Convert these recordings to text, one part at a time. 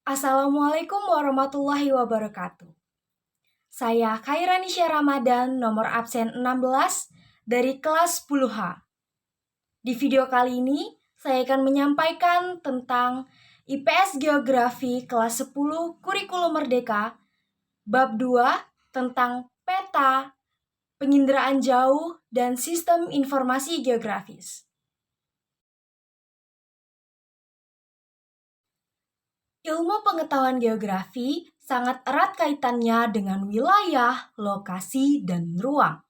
Assalamualaikum warahmatullahi wabarakatuh. Saya Khairanisya Ramadan, nomor absen 16 dari kelas 10H. Di video kali ini, saya akan menyampaikan tentang IPS Geografi kelas 10 Kurikulum Merdeka, bab 2 tentang peta, penginderaan jauh, dan sistem informasi geografis. Ilmu pengetahuan geografi sangat erat kaitannya dengan wilayah, lokasi, dan ruang.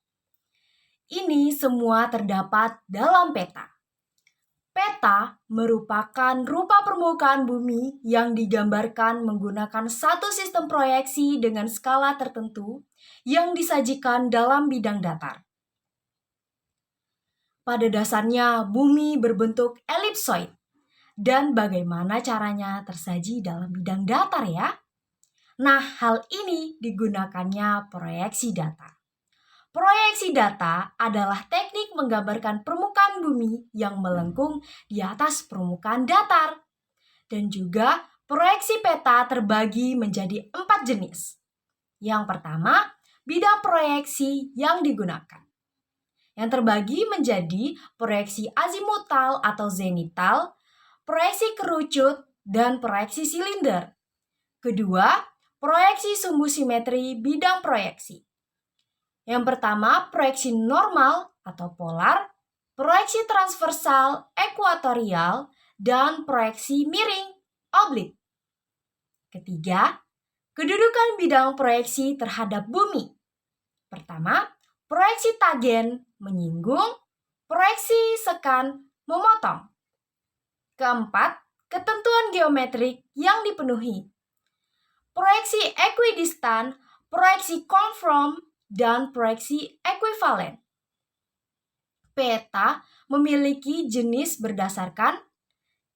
Ini semua terdapat dalam peta. Peta merupakan rupa permukaan bumi yang digambarkan menggunakan satu sistem proyeksi dengan skala tertentu yang disajikan dalam bidang datar. Pada dasarnya, bumi berbentuk elipsoid. Dan bagaimana caranya tersaji dalam bidang datar ya? Nah, hal ini digunakannya proyeksi data. Proyeksi data adalah teknik menggambarkan permukaan bumi yang melengkung di atas permukaan datar. Dan juga proyeksi peta terbagi menjadi 4 jenis. Yang pertama, bidang proyeksi yang digunakan. Yang terbagi menjadi proyeksi azimutal atau zenital, proyeksi kerucut, dan proyeksi silinder. Kedua, proyeksi sumbu simetri bidang proyeksi. Yang pertama, proyeksi normal atau polar, proyeksi transversal, ekuatorial, dan proyeksi miring, oblik. Ketiga, kedudukan bidang proyeksi terhadap bumi. Pertama, proyeksi tagen, menyinggung, proyeksi sekan, memotong. Keempat, ketentuan geometrik yang dipenuhi. Proyeksi ekuidistan, proyeksi konform, dan proyeksi ekuivalen. Peta memiliki jenis berdasarkan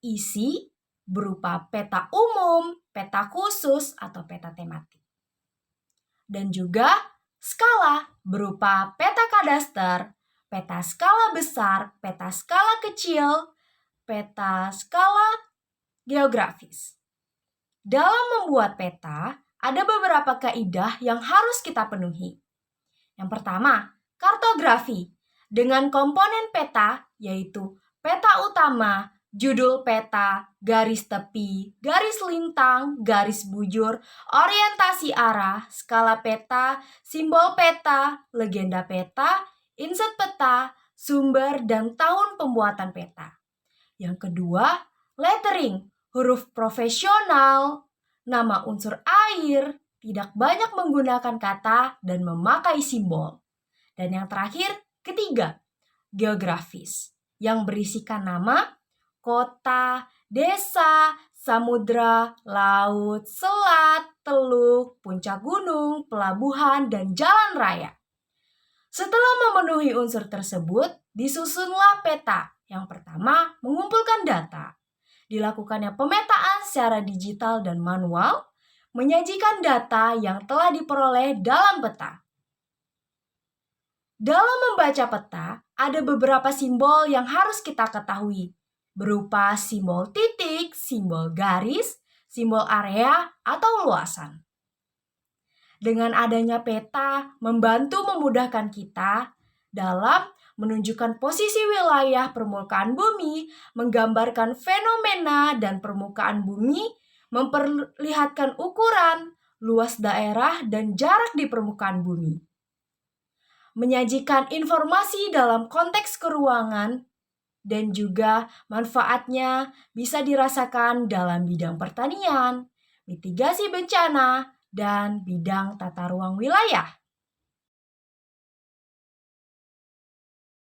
isi berupa peta umum, peta khusus, atau peta tematik. Dan juga skala berupa peta kadaster, peta skala besar, peta skala kecil, peta skala geografis. Dalam membuat peta, ada beberapa kaidah yang harus kita penuhi. Yang pertama, kartografi dengan komponen peta yaitu peta utama, judul peta, garis tepi, garis lintang, garis bujur, orientasi arah, skala peta, simbol peta, legenda peta, inset peta, sumber, dan tahun pembuatan peta. Yang kedua, lettering, huruf profesional, nama unsur air, tidak banyak menggunakan kata, dan memakai simbol. Dan yang terakhir, ketiga, geografis, yang berisikan nama, kota, desa, samudra, laut, selat, teluk, puncak gunung, pelabuhan, dan jalan raya. Setelah memenuhi unsur tersebut, disusunlah peta. Yang pertama, mengumpulkan data. Dilakukannya pemetaan secara digital dan manual, menyajikan data yang telah diperoleh dalam peta. Dalam membaca peta, ada beberapa simbol yang harus kita ketahui, berupa simbol titik, simbol garis, simbol area, atau luasan. Dengan adanya peta, membantu memudahkan kita dalam menunjukkan posisi wilayah permukaan bumi, menggambarkan fenomena dan permukaan bumi, memperlihatkan ukuran, luas daerah, dan jarak di permukaan bumi. Menyajikan informasi dalam konteks keruangan dan juga manfaatnya bisa dirasakan dalam bidang pertanian, mitigasi bencana, dan bidang tata ruang wilayah.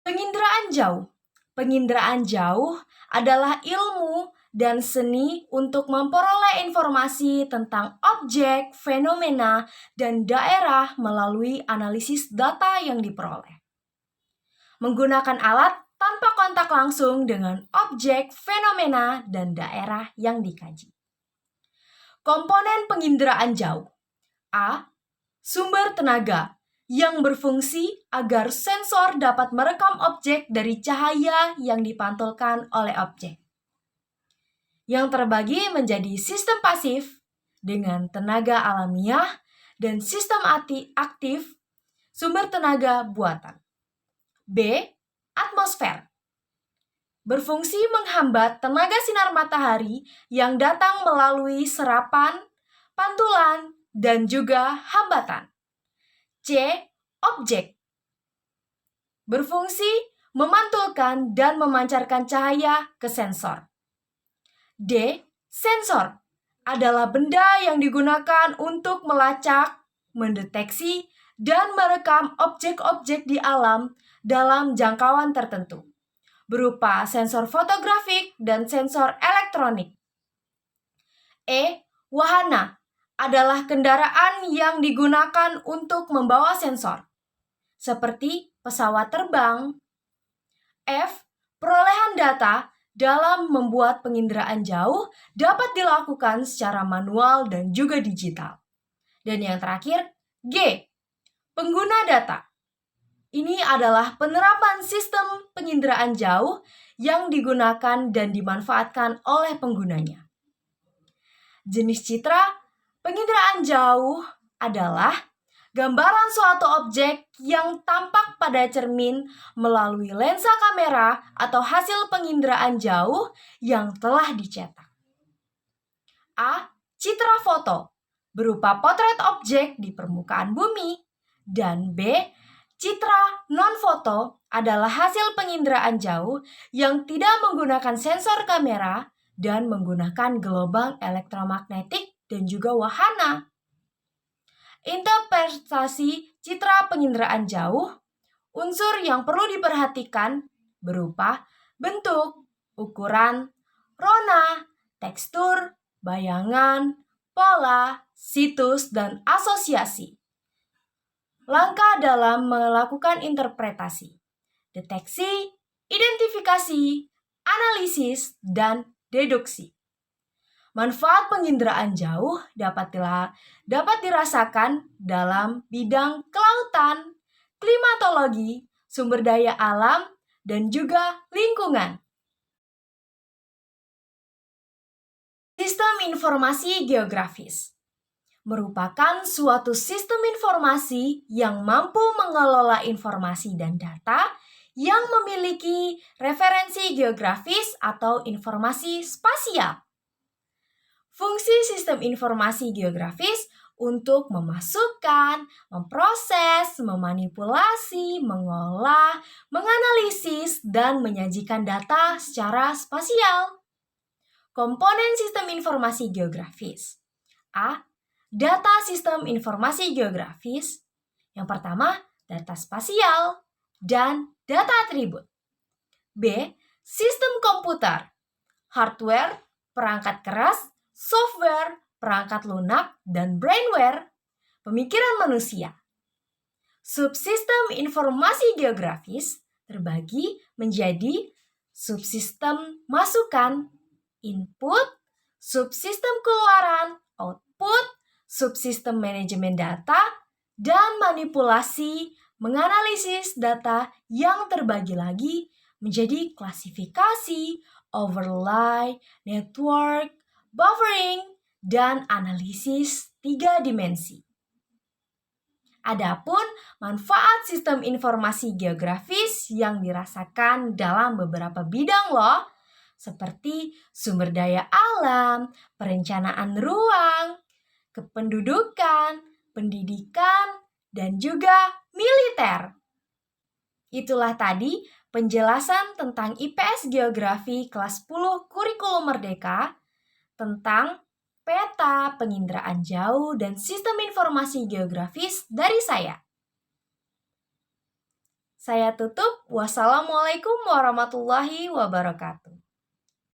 Penginderaan jauh. Penginderaan jauh adalah ilmu dan seni untuk memperoleh informasi tentang objek, fenomena, dan daerah melalui analisis data yang diperoleh. Menggunakan alat tanpa kontak langsung dengan objek, fenomena, dan daerah yang dikaji. Komponen penginderaan jauh. A. Sumber tenaga yang berfungsi agar sensor dapat merekam objek dari cahaya yang dipantulkan oleh objek. Yang terbagi menjadi sistem pasif dengan tenaga alamiah dan sistem aktif sumber tenaga buatan. B. Atmosfer. Berfungsi menghambat tenaga sinar matahari yang datang melalui serapan, pantulan, dan juga hambatan. C. Objek. Berfungsi memantulkan dan memancarkan cahaya ke sensor. D. Sensor adalah benda yang digunakan untuk melacak, mendeteksi, dan merekam objek-objek di alam dalam jangkauan tertentu, berupa sensor fotografik dan sensor elektronik. E. Wahana adalah kendaraan yang digunakan untuk membawa sensor, seperti pesawat terbang. F. Perolehan data dalam membuat penginderaan jauh dapat dilakukan secara manual dan juga digital. Dan yang terakhir, G. Pengguna data. Ini adalah penerapan sistem penginderaan jauh yang digunakan dan dimanfaatkan oleh penggunanya. Jenis citra penginderaan jauh adalah gambaran suatu objek yang tampak pada cermin melalui lensa kamera atau hasil penginderaan jauh yang telah dicetak. A. Citra foto berupa potret objek di permukaan bumi. Dan B. Citra non-foto adalah hasil penginderaan jauh yang tidak menggunakan sensor kamera dan menggunakan gelombang elektromagnetik dan juga wahana. Interpretasi citra penginderaan jauh, unsur yang perlu diperhatikan berupa bentuk, ukuran, rona, tekstur, bayangan, pola, situs, dan asosiasi. Langkah dalam melakukan interpretasi, deteksi, identifikasi, analisis, dan deduksi. Manfaat penginderaan jauh dapat dirasakan dalam bidang kelautan, klimatologi, sumber daya alam, dan juga lingkungan. Sistem informasi geografis merupakan suatu sistem informasi yang mampu mengelola informasi dan data yang memiliki referensi geografis atau informasi spasial. Fungsi sistem informasi geografis untuk memasukkan, memproses, memanipulasi, mengolah, menganalisis, dan menyajikan data secara spasial. Komponen sistem informasi geografis. A. Data sistem informasi geografis. Yang pertama, data spasial dan data atribut. B. Sistem komputer, hardware, perangkat keras, software, perangkat lunak, dan brainware, pemikiran manusia. Subsistem informasi geografis terbagi menjadi subsistem masukan, input, subsistem keluaran, output, subsistem manajemen data, dan manipulasi menganalisis data yang terbagi lagi menjadi klasifikasi, overlay, network, buffering, dan analisis 3 dimensi. Adapun manfaat sistem informasi geografis yang dirasakan dalam beberapa bidang loh, seperti sumber daya alam, perencanaan ruang, kependudukan, pendidikan, dan juga militer. Itulah tadi penjelasan tentang IPS Geografi kelas 10 Kurikulum Merdeka tentang peta, penginderaan jauh, dan sistem informasi geografis dari saya. Saya tutup. Wassalamualaikum warahmatullahi wabarakatuh.